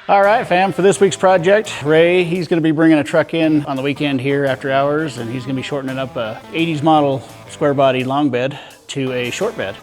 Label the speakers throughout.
Speaker 1: All right, fam, for this week's project, Ray, he's gonna be bringing a truck in on the weekend here after hours, and he's gonna be shortening up a 80s model square body long bed to a short bed.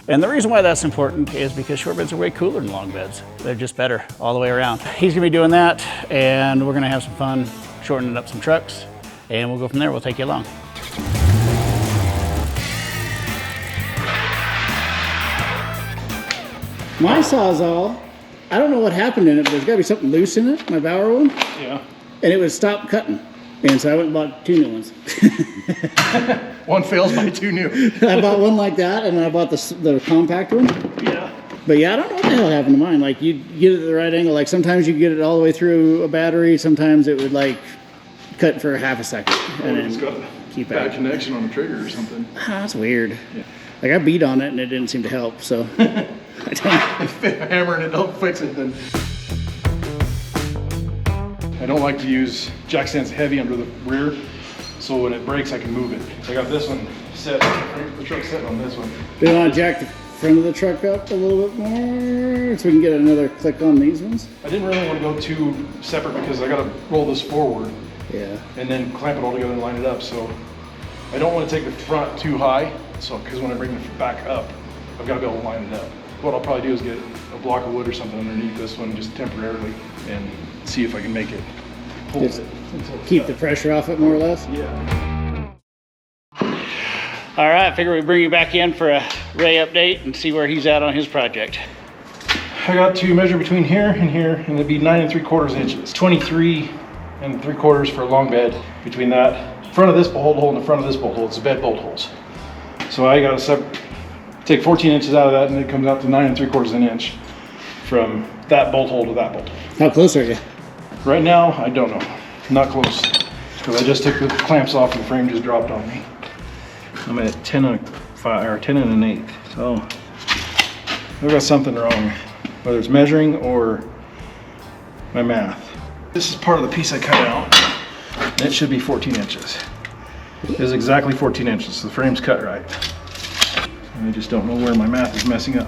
Speaker 1: And the reason why that's important is because short beds are way cooler than long beds. They're just better all the way around. He's gonna be doing that, and we're gonna have some fun shortening up some trucks, and we'll go from there. We'll take you along. My Sawzall, I don't know what happened in it, but there's gotta be something loose in it, my Bauer one.
Speaker 2: Yeah.
Speaker 1: And it would stop cutting. And so I went and bought 2 new ones.
Speaker 2: One fails by 2 new.
Speaker 1: I bought one like that, and then I bought the compact one.
Speaker 2: Yeah.
Speaker 1: But yeah, I don't know what the hell happened to mine. Like, you get it at the right angle. Like, sometimes you get it all the way through a battery. Sometimes it would, like, cut for half a second. And
Speaker 2: It's got a
Speaker 1: keep
Speaker 2: bad
Speaker 1: out.
Speaker 2: connection on the trigger or something.
Speaker 1: That's weird.
Speaker 2: Yeah.
Speaker 1: Like, I beat on it, and it didn't seem to help, so.
Speaker 2: If hammering it don't fix it, then. I don't like to use jack stands heavy under the rear, so when it breaks, I can move it. I got this one set, the truck's sitting on this one.
Speaker 1: Do you want to jack the front of the truck up a little bit more so we can get another click on these ones?
Speaker 2: I didn't really want to go too separate because I got to roll this forward
Speaker 1: Yeah.
Speaker 2: and then clamp it all together and line it up. So I don't want to take the front too high, so because when I bring the back up, I've got to be able to line it up. What I'll probably do is get a block of wood or something underneath this one just temporarily and see if I can make it hold
Speaker 1: Just
Speaker 2: it.
Speaker 1: keep the pressure off it more or less?
Speaker 2: Yeah.
Speaker 1: All right, I figure we bring you back in for a Ray update and see where he's at on his project.
Speaker 2: I got to measure between here, and it'd be 9 3/4 inches. 23 3/4 for a long bed. Between that, front of this bolt hole and the front of this bolt hole, it's the bed bolt holes. So I got to take 14 inches out of that, and it comes out to 9 3/4 inch from that bolt hole to that bolt hole.
Speaker 1: How close are you?
Speaker 2: Right now, I don't know. Not close, because I just took the clamps off and the frame just dropped on me. I'm at 10 and 5 or 10 and an 1/8. So I've got something wrong, whether it's measuring or my math. This is part of the piece I cut out, and it should be 14 inches. It is exactly 14 inches, so the frame's cut right. And I just don't know where my math is messing up.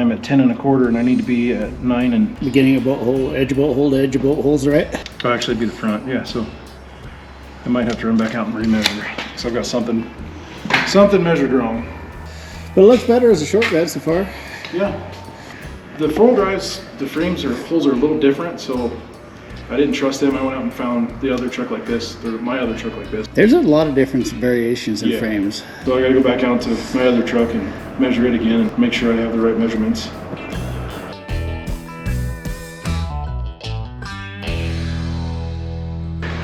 Speaker 2: I'm at 10 1/4, and I need to be at 9 and...
Speaker 1: Beginning of bolt hole, edge of bolt hole to edge of bolt holes, right?
Speaker 2: Oh, actually it'd be the front, yeah, so I might have to run back out and remeasure. So I've got something measured wrong.
Speaker 1: But it looks better as a short bed so far.
Speaker 2: Yeah. The four-wheel drives, the holes are a little different, so I didn't trust them. I went out and found the other truck like this, or my other truck like this.
Speaker 1: There's a lot of different variations in frames.
Speaker 2: So I gotta go back out to my other truck and measure it again and make sure I have the right measurements.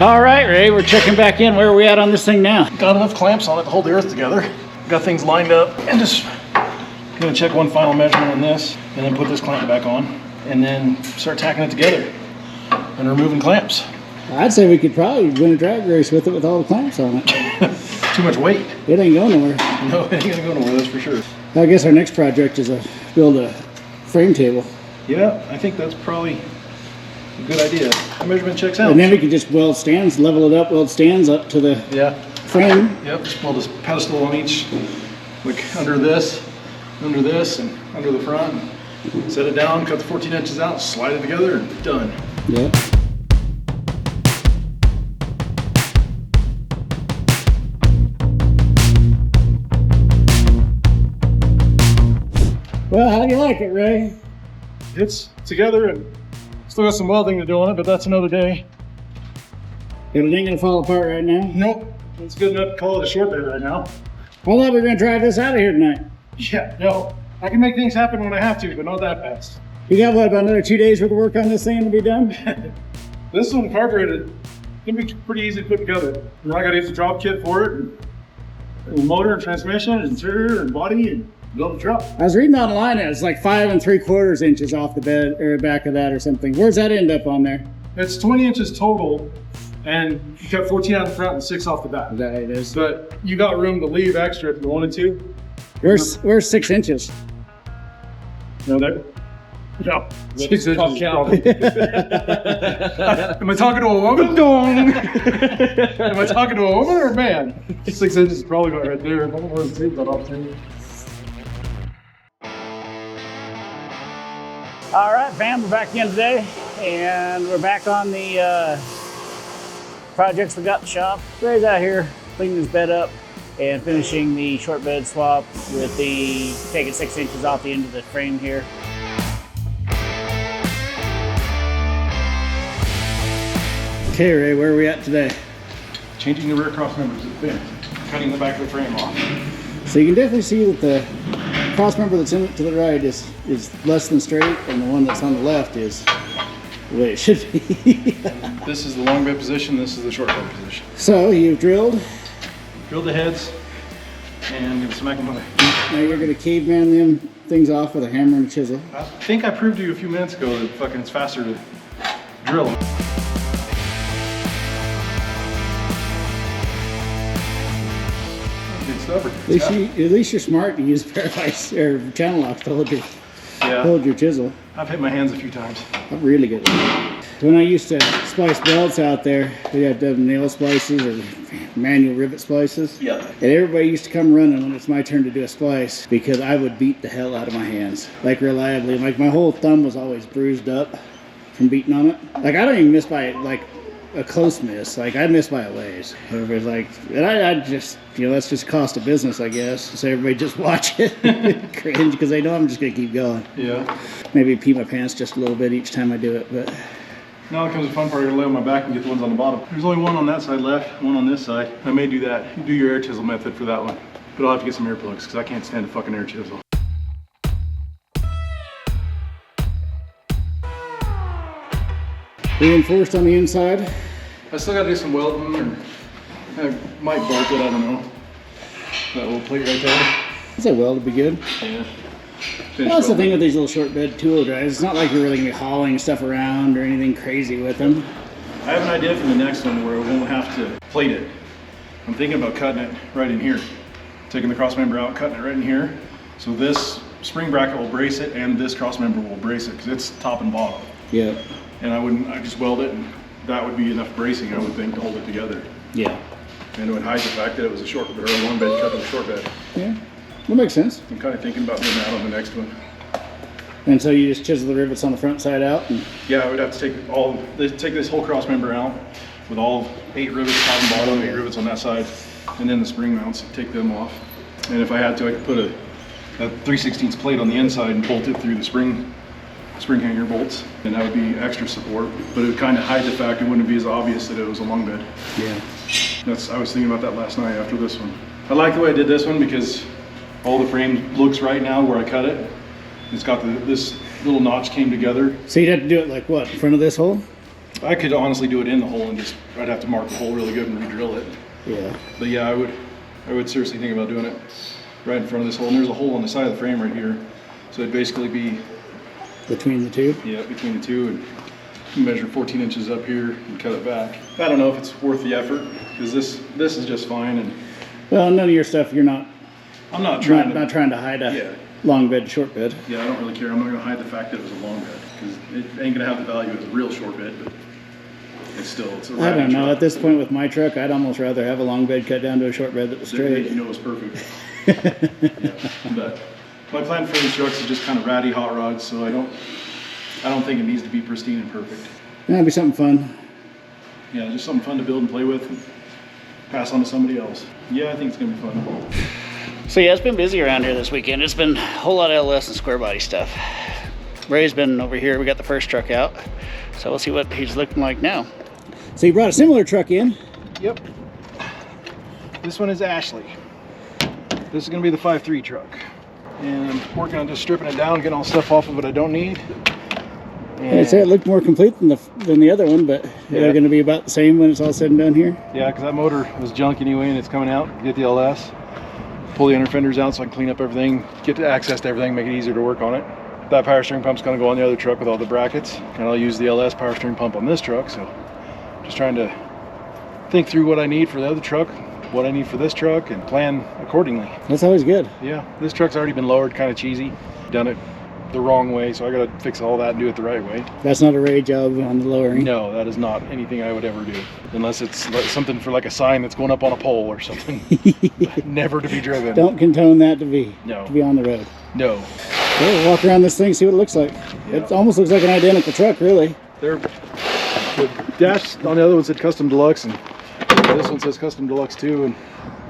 Speaker 1: All right, Ray, we're checking back in. Where are we at on this thing now?
Speaker 2: Got enough clamps on it to hold the earth together. Got things lined up, and just gonna check one final measurement on this, and then put this clamp back on, and then start tacking it together and removing clamps.
Speaker 1: I'd say we could probably win a drag race with it with all the clamps on it.
Speaker 2: Too much weight.
Speaker 1: It ain't going nowhere.
Speaker 2: No, it ain't gonna go nowhere, that's for sure.
Speaker 1: I guess our next project is build a frame table.
Speaker 2: Yeah, I think that's probably a good idea. The measurement checks out.
Speaker 1: And then we can just weld stands, level it up, weld stands up to the frame.
Speaker 2: Yep, just weld this pedestal on each, like under this, and under the front. Set it down, cut the 14 inches out, slide it together, and done.
Speaker 1: Yep. Well, how do you like it, Ray?
Speaker 2: It's together and still got some welding to do on it, but that's another day.
Speaker 1: It ain't gonna fall apart right now.
Speaker 2: Nope, it's good enough to call it a short bed right now.
Speaker 1: I thought we were gonna drive this out of here tonight.
Speaker 2: Yeah, no, I can make things happen when I have to, but not that fast.
Speaker 1: You got what, about another 2 days worth of work on this thing to be done?
Speaker 2: This one carbureted, can be pretty easy to put together. Now I gotta use a drop kit for it, and motor and transmission and interior and body and build the truck.
Speaker 1: I was reading online, it was like 5 3/4 inches off the bed or back of that or something. Where's that end up on there?
Speaker 2: It's 20 inches total, and you cut 14 out the front and 6 off the back.
Speaker 1: Is that how it is?
Speaker 2: But you got room to leave extra if you wanted to.
Speaker 1: Where's 6 inches?
Speaker 2: No, there. No, 6 inches. Am I talking to a woman? Am I talking to a woman or a man? 6 inches is probably about right there. I don't want to take that off too.
Speaker 1: All right, fam, we're back again today, and we're back on the projects we got in the shop. Ray's out here cleaning his bed up and finishing the short bed swap with the taking 6 inches off the end of the frame here. Okay, Ray, where are we at today?
Speaker 2: Changing the rear cross members of the bin, cutting the back of the frame off.
Speaker 1: So you can definitely see that the cross member that's in to the right is less than straight, and the one that's on the left is the way it should be.
Speaker 2: This is the long bed position, this is the short bed position.
Speaker 1: So you've drilled
Speaker 2: the heads and gonna smack them away.
Speaker 1: Now you're gonna caveman them things off with a hammer and a chisel.
Speaker 2: I think I proved to you a few minutes ago that fucking it's faster to drill them. Get stubborn.
Speaker 1: At least you're smart to use a pair of ice or channel locks to hold your chisel.
Speaker 2: I've hit my hands a few times.
Speaker 1: I'm really good at it. When I used to splice belts out there, we had nail splices or manual rivet splices.
Speaker 2: Yeah.
Speaker 1: And everybody used to come running when it's my turn to do a splice because I would beat the hell out of my hands, like reliably. Like my whole thumb was always bruised up from beating on it. Like I don't even miss by like a close miss. Like I'd miss by a ways. Everybody's like, and I just, you know, that's just cost of business, I guess. So everybody just watch it, cringe, because they know I'm just gonna keep going.
Speaker 2: Yeah.
Speaker 1: Maybe pee my pants just a little bit each time I do it, but.
Speaker 2: Now comes the fun part. You're gonna lay on my back and get the ones on the bottom. There's only one on that side left, one on this side. I may do that. You do your air chisel method for that one. But I'll have to get some air plugs because I can't stand a fucking air chisel.
Speaker 1: Reinforced on the inside.
Speaker 2: I still gotta do some welding, or I might bolt it, I don't know. That little plate right there.
Speaker 1: I'd say weld would be good.
Speaker 2: Yeah.
Speaker 1: Well, that's the thing with these little short bed tool drives. It's not like you're really gonna be hauling stuff around or anything crazy with them.
Speaker 2: I have an idea for the next one where I won't have to plate it. I'm thinking about cutting it right in here. Taking the cross member out, cutting it right in here. So this spring bracket will brace it and this cross member will brace it because it's top and bottom.
Speaker 1: Yeah.
Speaker 2: And I just weld it and that would be enough bracing, I would think, to hold it together.
Speaker 1: Yeah.
Speaker 2: And it would hide the fact that it was a short bed or a long bed cut in a short bed.
Speaker 1: Yeah. That makes sense.
Speaker 2: I'm kind of thinking about doing that on the next one.
Speaker 1: And so you just chisel the rivets on the front side out? And
Speaker 2: Yeah, I would have to take this whole cross member out with all 8 rivets top and bottom, 8 rivets on that side, and then the spring mounts, take them off. And if I had to, I could put a 3/16 plate on the inside and bolt it through the spring hanger bolts, and that would be extra support. But it would kind of hide the fact it wouldn't be as obvious that it was a long bed.
Speaker 1: yeah.
Speaker 2: I was thinking about that last night after this one. I like the way I did this one because all the frame looks right now where I cut it. It's got this little notch came together.
Speaker 1: So you'd have to do it like what, in front of this hole?
Speaker 2: I could honestly do it in the hole and I'd have to mark the hole really good and re-drill it.
Speaker 1: Yeah.
Speaker 2: But yeah, I would seriously think about doing it right in front of this hole. And there's a hole on the side of the frame right here. So it'd basically be
Speaker 1: Between the two?
Speaker 2: Yeah, between the two, and measure 14 inches up here and cut it back. I don't know if it's worth the effort because this is just fine. And
Speaker 1: Well, none of your stuff,
Speaker 2: I'm not trying
Speaker 1: to hide a
Speaker 2: Yeah.
Speaker 1: long bed, short bed.
Speaker 2: Yeah, I don't really care. I'm not going to hide the fact that it was a long bed because it ain't going to have the value as a real short bed, but it's a
Speaker 1: I don't know.
Speaker 2: truck.
Speaker 1: At this point with my truck, I'd almost rather have a long bed cut down to a short bed that was straight.
Speaker 2: You know it's perfect. Yeah. But my plan for these trucks is just kind of ratty hot rods, so I don't think it needs to be pristine and perfect.
Speaker 1: That'd be something fun.
Speaker 2: Yeah, just something fun to build and play with and pass on to somebody else. Yeah, I think it's going to be fun.
Speaker 1: So yeah, it's been busy around here this weekend. It's been a whole lot of LS and square body stuff. Ray's been over here. We got the first truck out. So we'll see what he's looking like now. So you brought a similar truck in.
Speaker 2: Yep. This one is Ashley. This is going to be the 5.3 truck. And I'm working on just stripping it down, getting all stuff off of it I don't need.
Speaker 1: I'd say it looked more complete than the other one, but they're going to be about the same when it's all said and done here.
Speaker 2: Yeah, because that motor was junk anyway and it's coming out. Get the LS, pull the inner fenders out so I can clean up everything, get to access to everything, make it easier to work on it. That power steering pump's going to go on the other truck with all the brackets. And I'll use the LS power steering pump on this truck. So just trying to think through what I need for the other truck, what I need for this truck, and plan accordingly.
Speaker 1: That's always good.
Speaker 2: Yeah, this truck's already been lowered, kind of cheesy. Done it the wrong way, so I gotta fix all that and do it the right way.
Speaker 1: That's not a Ray job on the lowering.
Speaker 2: No, that is not anything I would ever do, unless it's like something for like a sign that's going up on a pole or something. Never to be driven.
Speaker 1: Don't condone that to be
Speaker 2: No.
Speaker 1: on the road.
Speaker 2: No.
Speaker 1: Okay, we'll walk around this thing, see what it looks like.
Speaker 2: Yeah.
Speaker 1: It almost looks like an identical truck, really.
Speaker 2: The dash on the other one said custom deluxe, and this one says custom deluxe too. And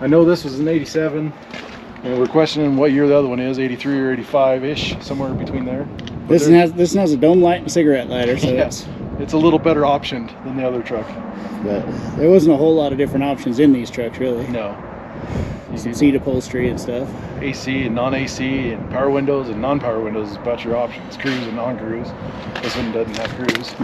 Speaker 2: I know this was an 87, and we're questioning what year the other one is, 83 or 85-ish, somewhere between there. But
Speaker 1: This one has a dome light and a cigarette lighter, so
Speaker 2: it's a little better optioned than the other truck.
Speaker 1: But there wasn't a whole lot of different options in these trucks, really.
Speaker 2: No.
Speaker 1: Some seat upholstery and stuff.
Speaker 2: AC and non-AC and power windows and non-power windows is about your options. Cruise and non-cruise. This one doesn't have cruise.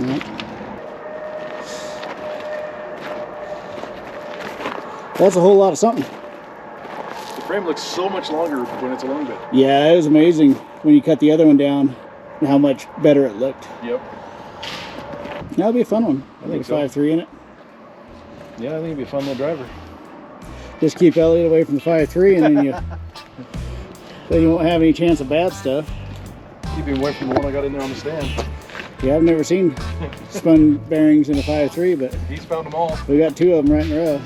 Speaker 1: That's a whole lot of something.
Speaker 2: The frame looks so much longer when it's a long bed.
Speaker 1: Yeah, it was amazing when you cut the other one down and how much better it looked.
Speaker 2: Yep.
Speaker 1: That'll be a fun one. I think a
Speaker 2: so.
Speaker 1: 5.3 in it.
Speaker 2: Yeah, I think it'd be a fun little driver.
Speaker 1: Just keep Elliot away from the 5.3 and then you won't have any chance of bad stuff.
Speaker 2: Keep him away from the one I got in there on the stand.
Speaker 1: Yeah, I've never seen spun bearings in a 5.3, but
Speaker 2: He's found them all.
Speaker 1: we got 2 of them right in a row.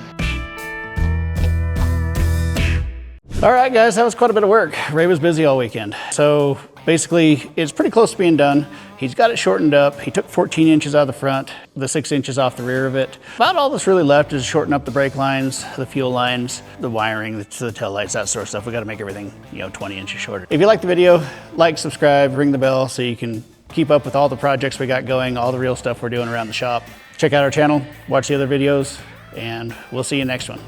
Speaker 1: All right, guys, that was quite a bit of work. Ray was busy all weekend. So basically, it's pretty close to being done. He's got it shortened up. He took 14 inches out of the front, the 6 inches off the rear of it. About all that's really left is shorten up the brake lines, the fuel lines, the wiring, the tail lights, that sort of stuff. We got to make everything, 20 inches shorter. If you like the video, like, subscribe, ring the bell so you can keep up with all the projects we got going, all the real stuff we're doing around the shop. Check out our channel, watch the other videos, and we'll see you next one.